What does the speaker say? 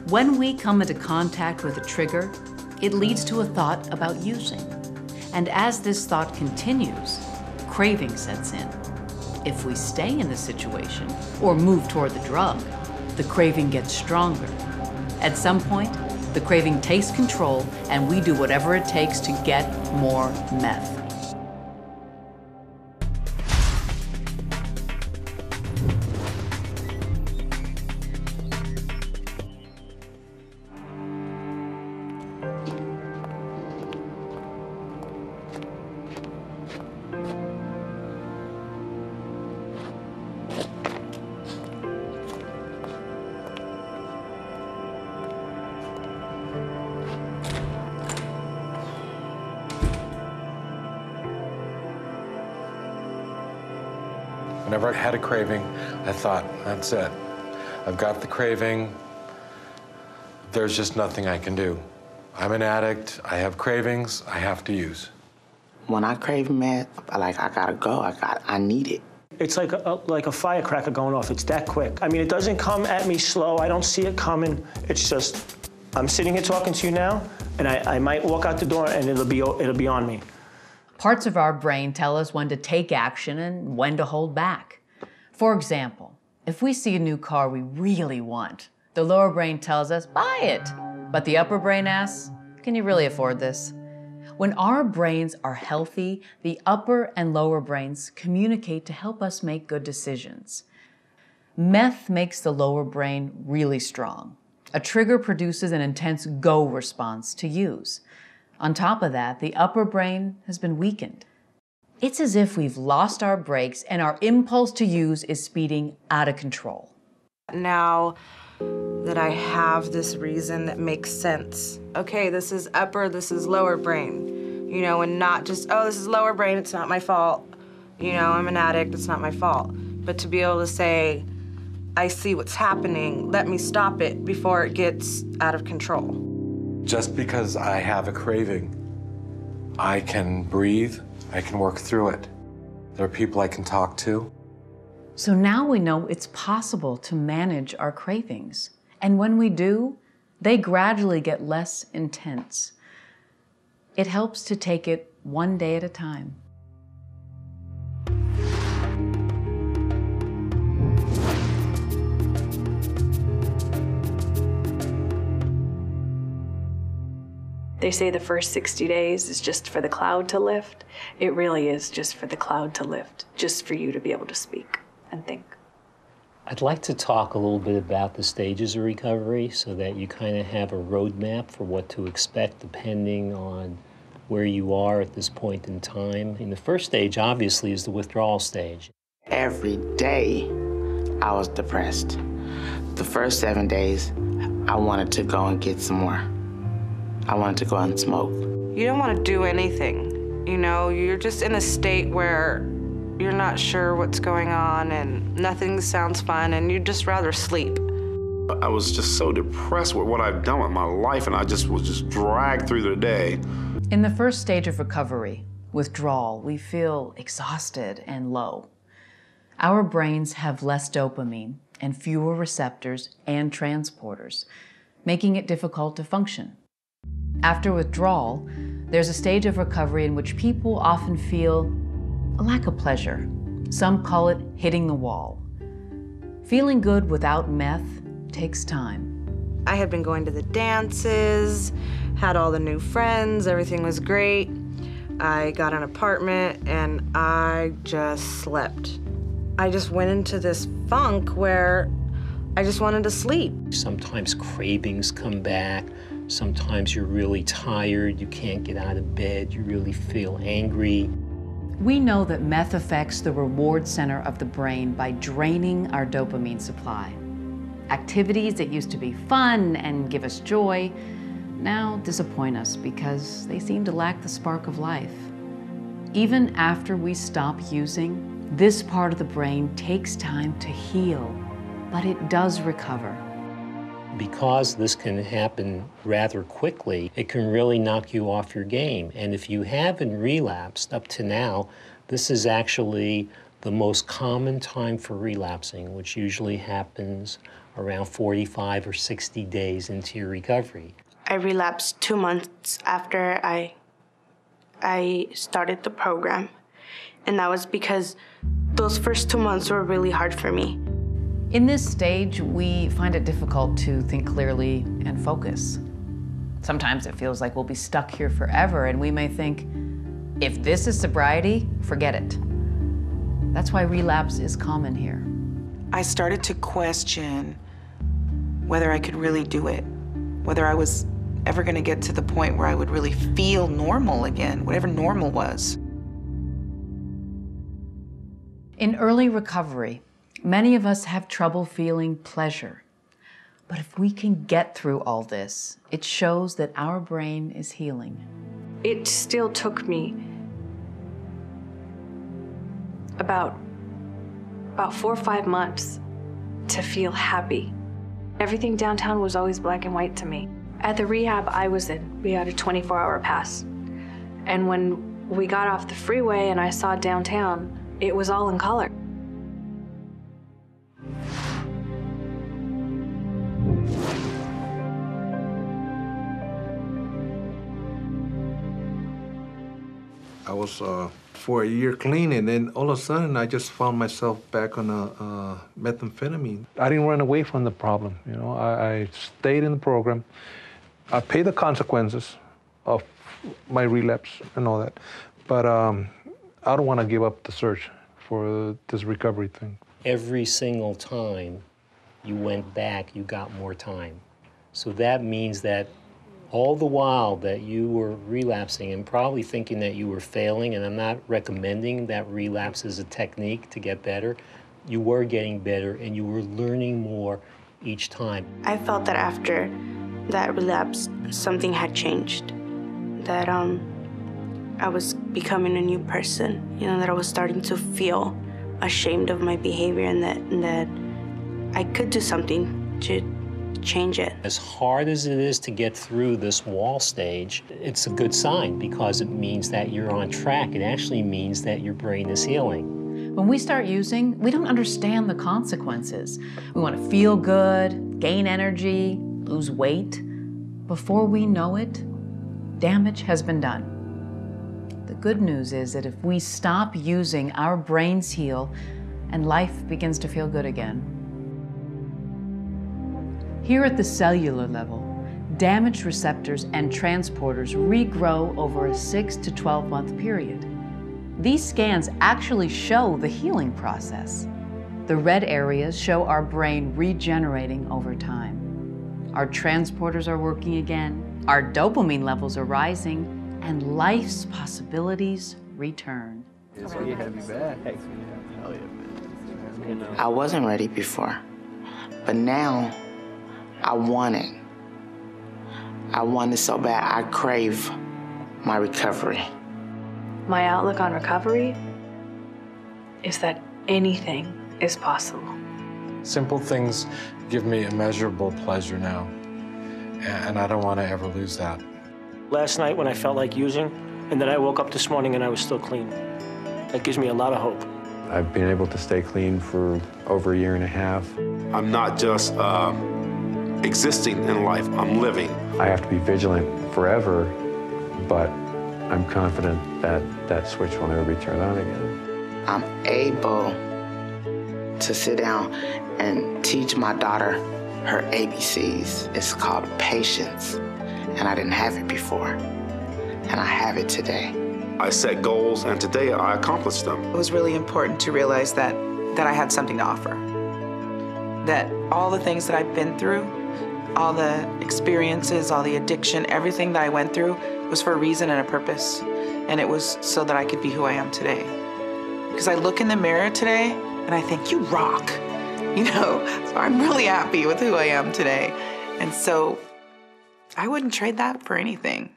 When we come into contact with a trigger, it leads to a thought about using. And as this thought continues, craving sets in. If we stay in the situation or move toward the drug, the craving gets stronger. At some point, the craving takes control and we do whatever it takes to get more meth. Whenever I had a craving, I thought, that's it. I've got the craving. There's just nothing I can do. I'm an addict. I have cravings. I have to use. When I crave meth, I gotta go. I need it. It's like a firecracker going off. It's that quick. I mean, it doesn't come at me slow. I don't see it coming. It's just, I'm sitting here talking to you now, and I might walk out the door and it'll be on me. Parts of our brain tell us when to take action and when to hold back. For example, if we see a new car we really want, the lower brain tells us, buy it. But the upper brain asks, can you really afford this? When our brains are healthy, the upper and lower brains communicate to help us make good decisions. Meth makes the lower brain really strong. A trigger produces an intense go response to use. On top of that, the upper brain has been weakened. It's as if we've lost our brakes and our impulse to use is speeding out of control. Now that I have this reason that makes sense. Okay, this is upper, this is lower brain. You know, and not just, oh, this is lower brain, it's not my fault. You know, I'm an addict, it's not my fault. But to be able to say, I see what's happening, let me stop it before it gets out of control. Just because I have a craving, I can breathe, I can work through it. There are people I can talk to. So now we know it's possible to manage our cravings. And when we do, they gradually get less intense. It helps to take it one day at a time. They say the first 60 days is just for the cloud to lift. It really is just for the cloud to lift, just for you to be able to speak and think. I'd like to talk a little bit about the stages of recovery so that you kind of have a roadmap for what to expect depending on where you are at this point in time. And the first stage, obviously, is the withdrawal stage. Every day, I was depressed. The first 7 days, I wanted to go and get some more. I wanted to go out and smoke. You don't want to do anything. You know, you're just in a state where you're not sure what's going on and nothing sounds fun and you'd just rather sleep. I was just so depressed with what I've done with my life and I was just dragged through the day. In the first stage of recovery, withdrawal, we feel exhausted and low. Our brains have less dopamine and fewer receptors and transporters, making it difficult to function. After withdrawal, there's a stage of recovery in which people often feel a lack of pleasure. Some call it hitting the wall. Feeling good without meth takes time. I had been going to the dances, had all the new friends, everything was great. I got an apartment and I just slept. I just went into this funk where I just wanted to sleep. Sometimes cravings come back. Sometimes you're really tired, you can't get out of bed, you really feel angry. We know that meth affects the reward center of the brain by draining our dopamine supply. Activities that used to be fun and give us joy now disappoint us because they seem to lack the spark of life. Even after we stop using, this part of the brain takes time to heal, but it does recover. Because this can happen rather quickly, it can really knock you off your game. And if you haven't relapsed up to now, this is actually the most common time for relapsing, which usually happens around 45 or 60 days into your recovery. I relapsed 2 months after I started the program. And that was because those first 2 months were really hard for me. In this stage, we find it difficult to think clearly and focus. Sometimes it feels like we'll be stuck here forever, and we may think, if this is sobriety, forget it. That's why relapse is common here. I started to question whether I could really do it, whether I was ever going to get to the point where I would really feel normal again, whatever normal was. In early recovery, many of us have trouble feeling pleasure. But if we can get through all this, it shows that our brain is healing. It still took me about 4 or 5 months to feel happy. Everything downtown was always black and white to me. At the rehab I was in, we had a 24-hour pass. And when we got off the freeway and I saw downtown, it was all in color. I was for a year clean, and then all of a sudden I just found myself back on methamphetamine. I didn't run away from the problem, you know. I stayed in the program. I paid the consequences of my relapse and all that, but I don't want to give up the search for this recovery thing. Every single time you went back, you got more time. So that means that all the while that you were relapsing and probably thinking that you were failing, and I'm not recommending that relapse as a technique to get better, you were getting better and you were learning more each time. I felt that after that relapse, something had changed, that I was becoming a new person, you know, that I was starting to feel ashamed of my behavior, and that I could do something to change it. As hard as it is to get through this wall stage, it's a good sign because it means that you're on track. It actually means that your brain is healing. When we start using, we don't understand the consequences. We want to feel good, gain energy, lose weight. Before we know it, damage has been done. The good news is that if we stop using, our brains heal and life begins to feel good again. Here at the cellular level, damaged receptors and transporters regrow over a 6 to 12-month period. These scans actually show the healing process. The red areas show our brain regenerating over time. Our transporters are working again, our dopamine levels are rising, and life's possibilities return. I wasn't ready before, but now I want it. I want it so bad. I crave my recovery. My outlook on recovery is that anything is possible. Simple things give me immeasurable pleasure now, and I don't want to ever lose that. Last night when I felt like using, and then I woke up this morning and I was still clean. That gives me a lot of hope. I've been able to stay clean for over a year and a half. I'm not just existing in life, I'm living. I have to be vigilant forever, but I'm confident that that switch will never be turned on again. I'm able to sit down and teach my daughter her ABCs. It's called patience, and I didn't have it before, and I have it today. I set goals, and today I accomplished them. It was really important to realize that I had something to offer. That all the things that I've been through, all the experiences, all the addiction, everything that I went through was for a reason and a purpose. And it was so that I could be who I am today. Because I look in the mirror today and I think, you rock, you know? So I'm really happy with who I am today. And so I wouldn't trade that for anything.